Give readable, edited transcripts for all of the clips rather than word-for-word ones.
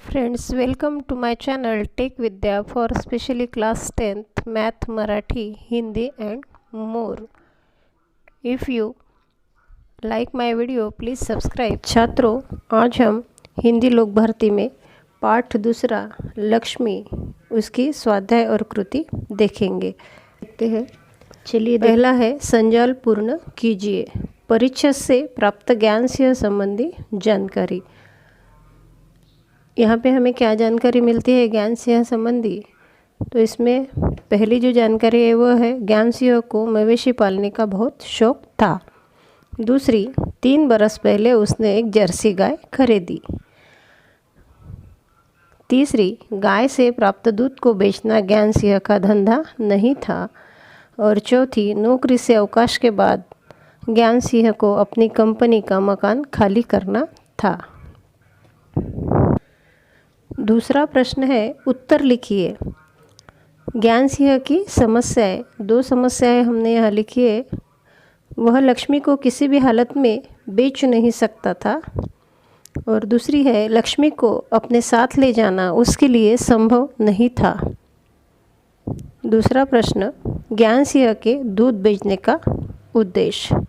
Friends, welcome to my channel Tech Vidya for specially class 10th Math, Marathi, Hindi and more. If you like my video, please subscribe. छात्रों, आज हम हिंदी लोक भारती में पाठ दूसरा लक्ष्मी उसकी स्वाध्याय और कृति देखेंगे। देखते हैं। चलिए, पहला है संजाल पूर्ण कीजिए। परिच्छेद से प्राप्त ज्ञान से संबंधी जानकारी। यहाँ पे हमें क्या जानकारी मिलती है ज्ञान सिंह संबंधी? तो इसमें पहली जो जानकारी है वो है ज्ञान सिंह को मवेशी पालने का बहुत शौक था। दूसरी, 3 बरस पहले उसने एक जर्सी गाय खरीदी। तीसरी, गाय से प्राप्त दूध को बेचना ज्ञान सिंह का धंधा नहीं था। और चौथी, नौकरी से अवकाश के बाद ज्ञान सिंह को अपनी कंपनी का मकान खाली करना था। दूसरा प्रश्न है उत्तर लिखिए। ज्ञान सिंह की समस्याएं, 2 समस्याएं हमने यहाँ लिखी है। वह लक्ष्मी को किसी भी हालत में बेच नहीं सकता था। और दूसरी है लक्ष्मी को अपने साथ ले जाना उसके लिए संभव नहीं था। दूसरा प्रश्न, ज्ञान सिंह के दूध बेचने का उद्देश्य।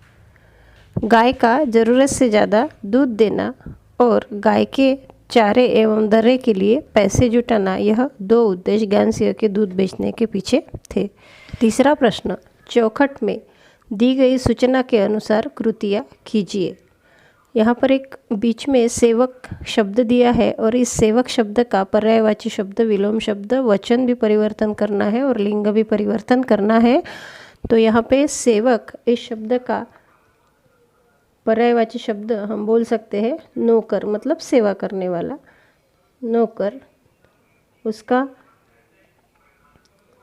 गाय का ज़रूरत से ज़्यादा दूध देना और गाय के चारे एवं दर्रे के लिए पैसे जुटाना, यह 2 उद्देश्य ज्ञान सिंह के दूध बेचने के पीछे थे। तीसरा प्रश्न, चौखट में दी गई सूचना के अनुसार कृतियाँ कीजिए। यहाँ पर एक बीच में सेवक शब्द दिया है और इस सेवक शब्द का पर्यायवाची शब्द, विलोम शब्द, वचन भी परिवर्तन करना है और लिंग भी परिवर्तन करना है। तो यहाँ पे सेवक इस शब्द का पर्यायवाची शब्द हम बोल सकते हैं नौकर, मतलब सेवा करने वाला नौकर। उसका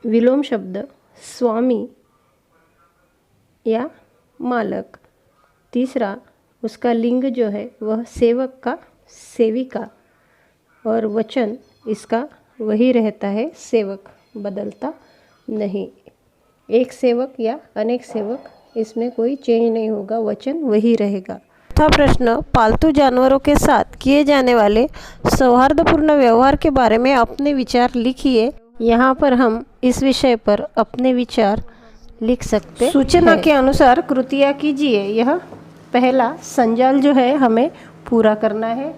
विलोम शब्द स्वामी या मालक। तीसरा, उसका लिंग जो है वह सेवक का सेविका। और वचन इसका वही रहता है, सेवक बदलता नहीं। एक सेवक या अनेक सेवक, इसमें कोई चेंज नहीं होगा, वचन वही रहेगा। चौथा प्रश्न, पालतू जानवरों के साथ किए जाने वाले सौहार्दपूर्ण व्यवहार के बारे में अपने विचार लिखिए। यहाँ पर हम इस विषय पर अपने विचार लिख सकते हैं। सूचना के अनुसार कृतियाँ कीजिए। यह पहला संजाल जो है हमें पूरा करना है।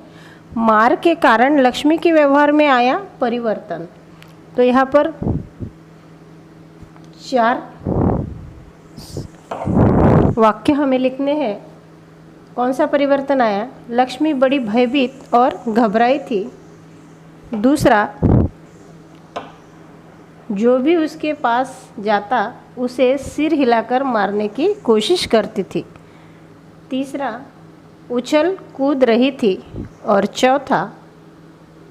मार के कारण लक्ष्मी के व्यवहार में आया परिवर्तन। तो यहाँ पर 4 वाक्य हमें लिखने हैं। कौन सा परिवर्तन आया? लक्ष्मी बड़ी भयभीत और घबराई थी। दूसरा, जो भी उसके पास जाता उसे सिर हिलाकर मारने की कोशिश करती थी। तीसरा, उछल कूद रही थी। और चौथा,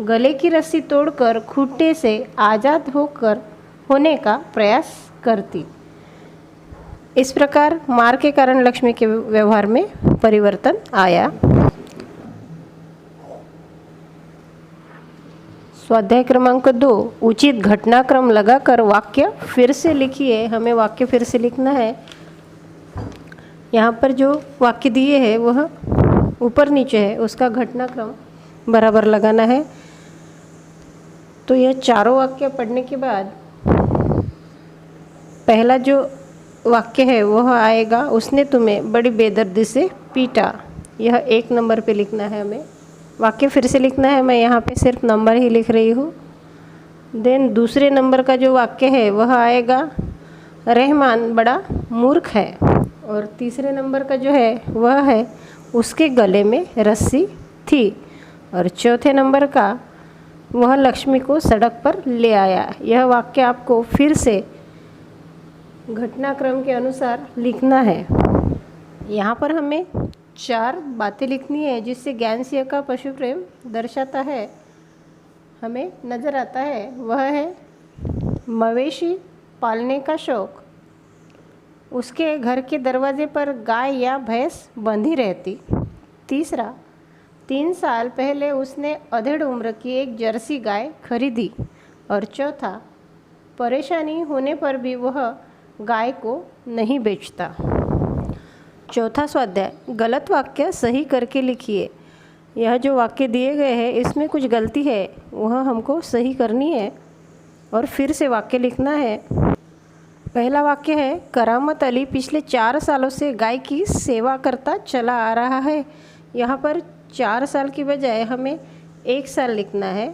गले की रस्सी तोड़कर खूंटे से आज़ाद होने का प्रयास करती। इस प्रकार मार के कारण लक्ष्मी के व्यवहार में परिवर्तन आया। स्वाध्याय क्रमांक 2, उचित घटनाक्रम लगाकर वाक्य फिर से लिखिए। हमें वाक्य फिर से लिखना है। यहाँ पर जो वाक्य दिए हैं वह ऊपर नीचे है, उसका घटनाक्रम बराबर लगाना है। तो यह चारों वाक्य पढ़ने के बाद पहला जो वाक्य है वह आएगा, उसने तुम्हें बड़ी बेदर्दी से पीटा। यह 1 नंबर पे लिखना है हमें। वाक्य फिर से लिखना है, मैं यहाँ पे सिर्फ नंबर ही लिख रही हूँ। देन दूसरे नंबर का जो वाक्य है वह आएगा, रहमान बड़ा मूर्ख है। और तीसरे नंबर का जो है वह है, उसके गले में रस्सी थी। और चौथे नंबर का, वह लक्ष्मी को सड़क पर ले आया। यह वाक्य आपको फिर से घटनाक्रम के अनुसार लिखना है। यहाँ पर हमें 4 बातें लिखनी है जिससे ज्ञान सिंह का पशु प्रेम दर्शाता है, हमें नज़र आता है। वह है मवेशी पालने का शौक, उसके घर के दरवाजे पर गाय या भैंस बंधी रहती। तीसरा, 3 साल पहले उसने अधेड़ उम्र की एक जर्सी गाय खरीदी। और चौथा, परेशानी होने पर भी वह गाय को नहीं बेचता। चौथा स्वाध्याय, गलत वाक्य सही करके लिखिए। यह जो वाक्य दिए गए हैं इसमें कुछ गलती है, वह हमको सही करनी है और फिर से वाक्य लिखना है। पहला वाक्य है, करामत अली पिछले 4 सालों से गाय की सेवा करता चला आ रहा है। यहाँ पर 4 साल की बजाय हमें 1 साल लिखना है।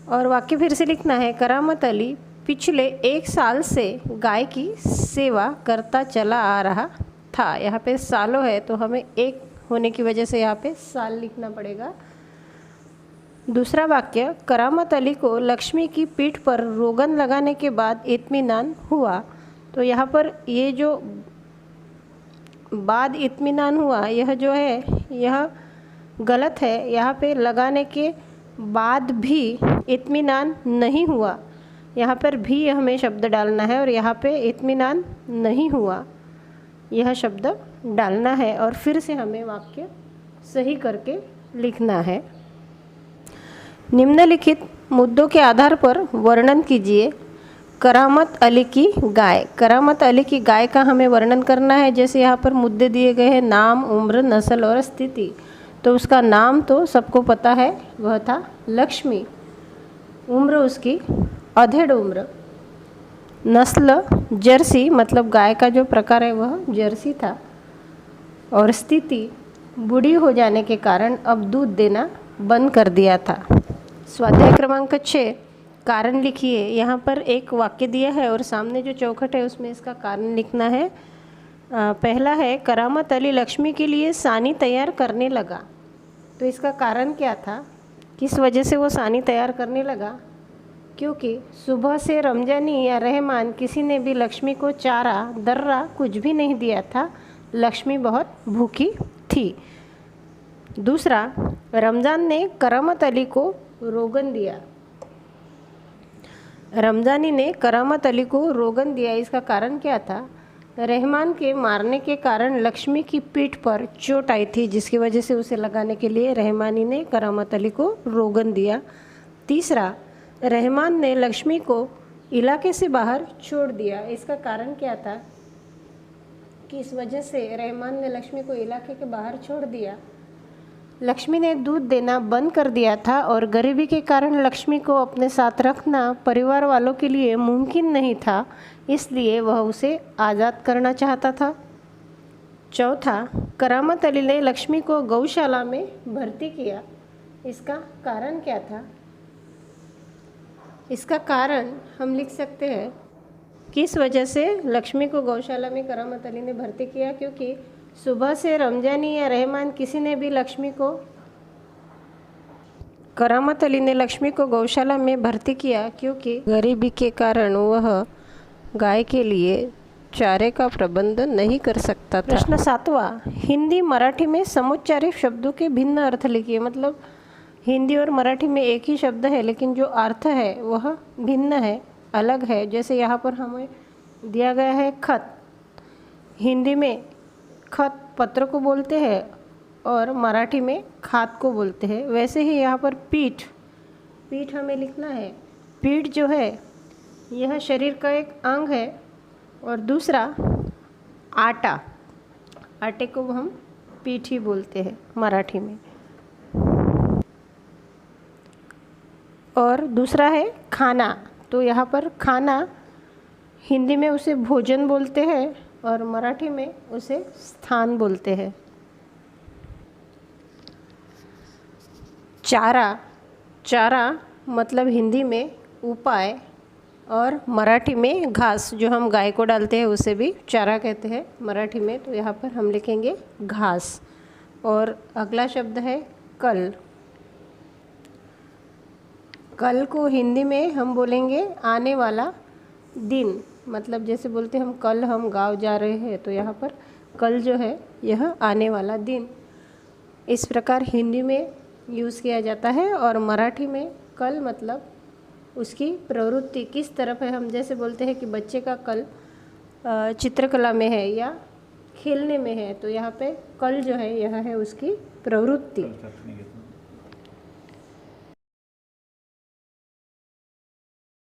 और वाक्य फिर से लिखना है, करामत अली पिछले 1 साल से गाय की सेवा करता चला आ रहा था। यहाँ पे सालों है तो हमें 1 होने की वजह से यहाँ पे साल लिखना पड़ेगा। दूसरा वाक्य, करामत अली को लक्ष्मी की पीठ पर रोगन लगाने के बाद इत्मीनान हुआ। तो यहाँ पर ये जो बाद इत्मीनान हुआ, यह जो है यह गलत है। यहाँ पे लगाने के बाद भी इत्मीनान नहीं हुआ, यहाँ पर भी हमें शब्द डालना है और यहाँ पे इत्मीनान नहीं हुआ यह शब्द डालना है और फिर से हमें वाक्य सही करके लिखना है। निम्नलिखित मुद्दों के आधार पर वर्णन कीजिए। करामत अली की गाय, करामत अली की गाय का हमें वर्णन करना है। जैसे यहाँ पर मुद्दे दिए गए हैं, नाम, उम्र, नस्ल और स्थिति। तो उसका नाम तो सबको पता है, वह था लक्ष्मी। उम्र उसकी अधेड़ उम्र। नस्ल जर्सी, मतलब गाय का जो प्रकार है वह जर्सी था। और स्थिति, बूढ़ी हो जाने के कारण अब दूध देना बंद कर दिया था। स्वाध्याय क्रमांक 6, कारण लिखिए। यहाँ पर एक वाक्य दिया है और सामने जो चौखट है उसमें इसका कारण लिखना है। पहला है, करामत अली लक्ष्मी के लिए सानी तैयार करने लगा। तो इसका कारण क्या था, किस वजह से वो सानी तैयार करने लगा? क्योंकि सुबह से रमजानी या रहमान किसी ने भी लक्ष्मी को चारा दर्रा कुछ भी नहीं दिया था। लक्ष्मी बहुत भूखी थी। दूसरा, रमज़ान ने करामत अली को रोगन दिया। रमज़ानी ने करामत अली को रोगन दिया, इसका कारण क्या था? रहमान के मारने के कारण लक्ष्मी की पीठ पर चोट आई थी, जिसकी वजह से उसे लगाने के लिए रहमानी ने करामत अली को रोगन दिया। तीसरा, रहमान ने लक्ष्मी को इलाके से बाहर छोड़ दिया। इसका कारण क्या था कि इस वजह से रहमान ने लक्ष्मी को इलाके के बाहर छोड़ दिया? लक्ष्मी ने दूध देना बंद कर दिया था और गरीबी के कारण लक्ष्मी को अपने साथ रखना परिवार वालों के लिए मुमकिन नहीं था, इसलिए वह उसे आज़ाद करना चाहता था। चौथा, करामत अली ने लक्ष्मी को गौशाला में भर्ती किया। इसका कारण क्या था? इसका कारण हम लिख सकते हैं, किस वजह से लक्ष्मी को गौशाला में करामत अली ने भर्ती किया? क्योंकि सुबह से रमजानी या रहमान किसी ने भी करामत अली ने लक्ष्मी को गौशाला में भर्ती किया क्योंकि गरीबी के कारण वह गाय के लिए चारे का प्रबंध नहीं कर सकता था। प्रश्न 7वां, हिंदी मराठी में समुच्चारित शब्दों के भिन्न अर्थ लिखिए। मतलब हिंदी और मराठी में एक ही शब्द है लेकिन जो अर्थ है वह भिन्न है, अलग है। जैसे यहाँ पर हमें दिया गया है खत। हिंदी में खत पत्र को बोलते हैं और मराठी में खात को बोलते हैं। वैसे ही यहाँ पर पीठ, पीठ हमें लिखना है। पीठ जो है यह शरीर का एक अंग है। और दूसरा, आटा, आटे को हम पीठ ही बोलते हैं मराठी में। और दूसरा है खाना। तो यहाँ पर खाना हिंदी में उसे भोजन बोलते हैं और मराठी में उसे स्थान बोलते हैं। चारा, चारा मतलब हिंदी में उपाय और मराठी में घास, जो हम गाय को डालते हैं उसे भी चारा कहते हैं मराठी में। तो यहाँ पर हम लिखेंगे घास। और अगला शब्द है कल। कल को हिंदी में हम बोलेंगे आने वाला दिन। मतलब जैसे बोलते हम कल हम गाँव जा रहे हैं, तो यहाँ पर कल जो है यह आने वाला दिन। इस प्रकार हिंदी में यूज़ किया जाता है। और मराठी में कल मतलब उसकी प्रवृत्ति किस तरफ है। हम जैसे बोलते हैं कि बच्चे का कल चित्रकला में है या खेलने में है, तो यहाँ पे कल जो है यह है उसकी प्रवृत्ति।